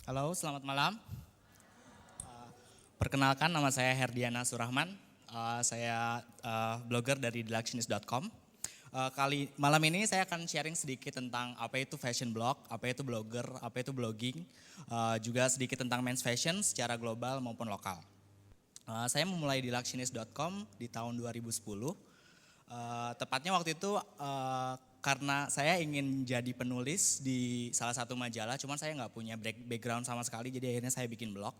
Halo, selamat malam. Perkenalkan, nama saya Herdiana Surahman. Saya blogger dari theluctionist.com. Malam ini saya akan sharing sedikit tentang apa itu fashion blog, apa itu blogger, apa itu blogging, juga sedikit tentang men's fashion secara global maupun lokal. Saya memulai di theluctionist.com di tahun 2010. Tepatnya waktu itu karena saya ingin jadi penulis di salah satu majalah, cuman saya nggak punya background sama sekali, jadi akhirnya saya bikin blog.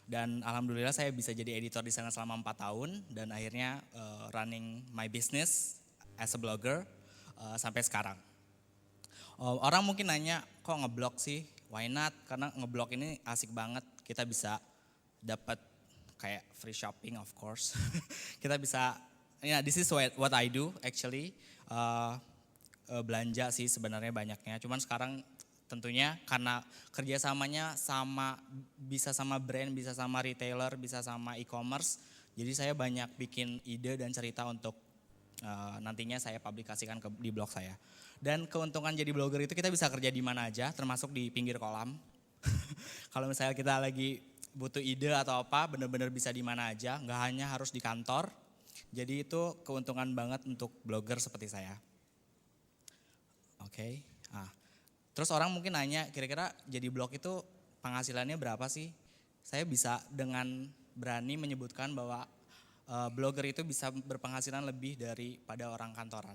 Dan alhamdulillah saya bisa jadi editor di sana selama 4 tahun dan akhirnya running my business as a blogger sampai sekarang. Orang mungkin nanya, kok ngeblog sih? Why not? Karena ngeblog ini asik banget, kita bisa dapat kayak free shopping of course. Kita bisa, this is what I do actually. Belanja sih sebenarnya banyaknya, cuman sekarang tentunya karena kerjasamanya bisa sama brand, bisa sama retailer, bisa sama e-commerce. Jadi saya banyak bikin ide dan cerita untuk nantinya saya publikasikan di blog saya. Dan keuntungan jadi blogger itu kita bisa kerja di mana aja, termasuk di pinggir kolam. Kalau misalnya kita lagi butuh ide atau apa, benar-benar bisa di mana aja, nggak hanya harus di kantor. Jadi itu keuntungan banget untuk blogger seperti saya. Oke. Terus orang mungkin nanya, kira-kira jadi blog itu penghasilannya berapa sih? Saya bisa dengan berani menyebutkan bahwa blogger itu bisa berpenghasilan lebih daripada orang kantoran.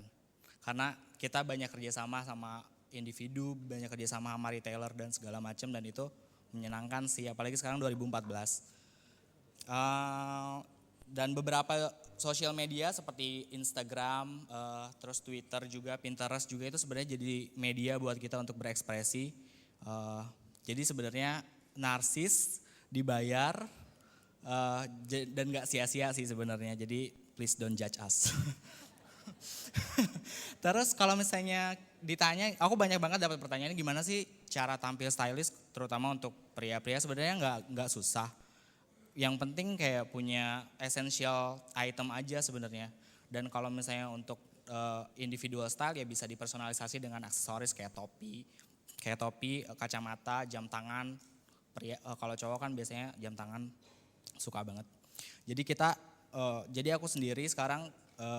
Karena kita banyak kerjasama sama individu, banyak kerjasama sama retailer dan segala macam, dan itu menyenangkan sih, apalagi sekarang 2014. Dan beberapa sosial media seperti Instagram, terus Twitter juga, Pinterest juga itu sebenarnya jadi media buat kita untuk berekspresi. Jadi sebenarnya narsis dibayar dan gak sia-sia sih sebenarnya, jadi please don't judge us. Terus kalau misalnya ditanya, aku banyak banget dapat pertanyaan gimana sih cara tampil stylish terutama untuk pria-pria, sebenarnya nggak susah. Yang penting kayak punya essential item aja sebenarnya. Dan kalau misalnya untuk individual style ya bisa dipersonalisasi dengan aksesoris kayak topi, kacamata, jam tangan. Kalau cowok kan biasanya jam tangan suka banget. Jadi aku sendiri sekarang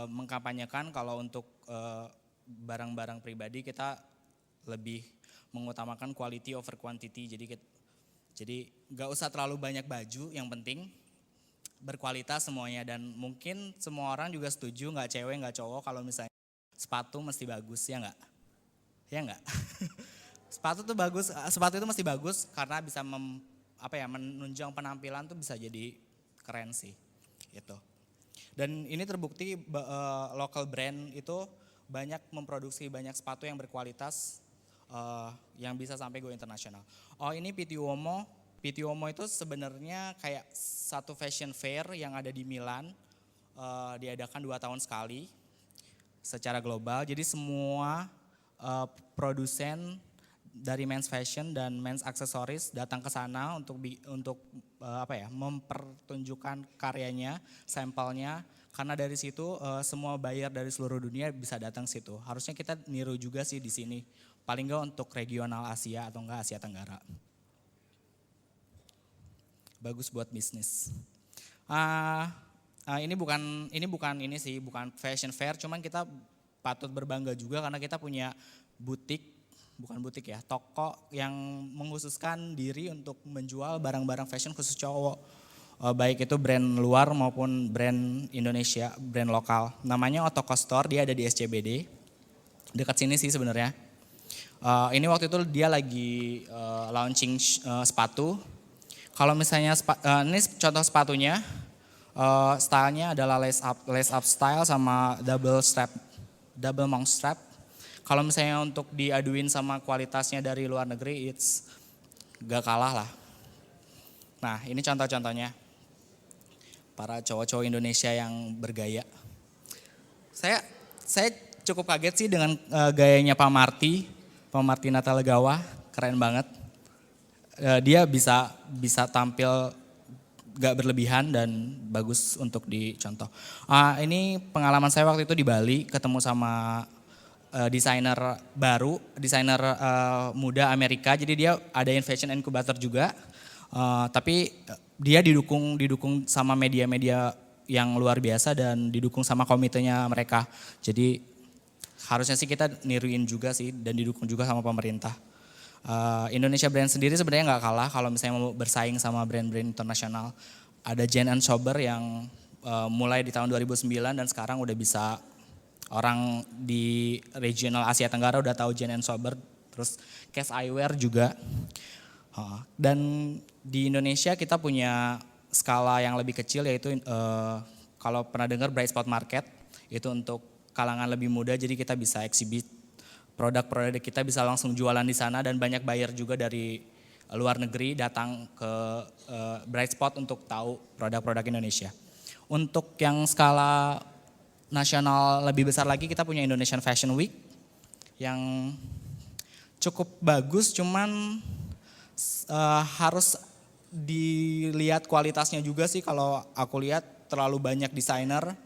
mengkampanyekan kalau untuk barang-barang pribadi kita lebih mengutamakan quality over quantity. Jadi gak usah terlalu banyak baju, yang penting berkualitas semuanya. Dan mungkin semua orang juga setuju, gak cewek gak cowok, kalau misalnya sepatu mesti bagus, ya gak? Ya gak? Sepatu itu mesti bagus karena bisa menunjang penampilan tuh bisa jadi keren sih. Gitu. Dan ini terbukti local brand itu banyak memproduksi banyak sepatu yang berkualitas, yang bisa sampai go internasional. Oh, ini PT Uomo. PT Uomo itu sebenarnya kayak satu fashion fair yang ada di Milan, diadakan 2 tahun sekali secara global. Jadi semua produsen dari men's fashion dan men's accessories datang ke sana untuk mempertunjukkan karyanya, sampelnya. Karena dari situ semua buyer dari seluruh dunia bisa datang situ. Harusnya kita niru juga sih di sini. Paling enggak untuk regional Asia atau enggak Asia Tenggara. Bagus buat bisnis. Ini bukan fashion fair, cuman kita patut berbangga juga karena kita punya toko yang mengkhususkan diri untuk menjual barang-barang fashion khusus cowok. Baik itu brand luar maupun brand Indonesia, brand lokal. Namanya Otoko Store, dia ada di SCBD. Dekat sini sih sebenarnya. Ini waktu itu dia lagi launching sepatu. Kalau misalnya ini contoh sepatunya, stylenya adalah lace up style sama double monk strap. Kalau misalnya untuk diaduin sama kualitasnya dari luar negeri, it's gak kalah lah. Nah, ini contoh-contohnya para cowok-cowok Indonesia yang bergaya. Saya cukup kaget sih dengan gayanya Pak Marty Natalegawa, keren banget. Dia bisa tampil gak berlebihan dan bagus untuk dicontoh. Ini pengalaman saya waktu itu di Bali, ketemu sama desainer baru, desainer muda Amerika. Jadi dia adain fashion incubator juga. Tapi dia didukung sama media-media yang luar biasa dan didukung sama komitenya mereka. Jadi harusnya sih kita niruin juga sih dan didukung juga sama pemerintah. Indonesia Brand sendiri sebenarnya nggak kalah kalau misalnya mau bersaing sama brand-brand internasional. Ada Jen and Sober yang mulai di tahun 2009 dan sekarang udah bisa orang di regional Asia Tenggara udah tahu Jen and Sober. Terus Case Eyewear juga. Dan di Indonesia kita punya skala yang lebih kecil yaitu kalau pernah dengar Bright Spot Market itu untuk kalangan lebih muda, jadi kita bisa exhibit produk-produk kita bisa langsung jualan di sana dan banyak buyer juga dari luar negeri datang ke Bright Spot untuk tahu produk-produk Indonesia. Untuk yang skala nasional lebih besar lagi kita punya Indonesian Fashion Week yang cukup bagus, cuman harus dilihat kualitasnya juga sih. Kalau aku lihat terlalu banyak desainer,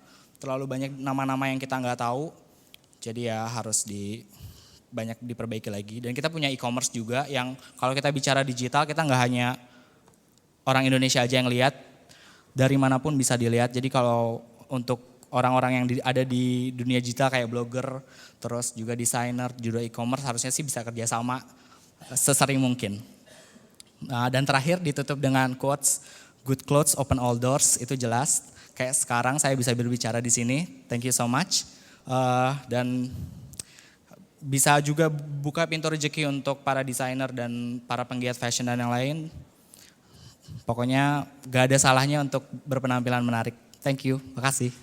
terlalu banyak nama-nama yang kita nggak tahu, jadi ya harus banyak diperbaiki lagi. Dan kita punya e-commerce juga yang kalau kita bicara digital kita nggak hanya orang Indonesia aja yang lihat, dari manapun bisa dilihat. Jadi kalau untuk orang-orang yang ada di dunia digital kayak blogger, terus juga desainer, juga e-commerce harusnya sih bisa kerjasama sesering mungkin. Nah, dan terakhir ditutup dengan quotes, good clothes open all doors, itu jelas. Kayak sekarang saya bisa berbicara di sini, thank you so much. Dan bisa juga buka pintu rezeki untuk para desainer dan para penggiat fashion dan yang lain. Pokoknya gak ada salahnya untuk berpenampilan menarik. Thank you, makasih.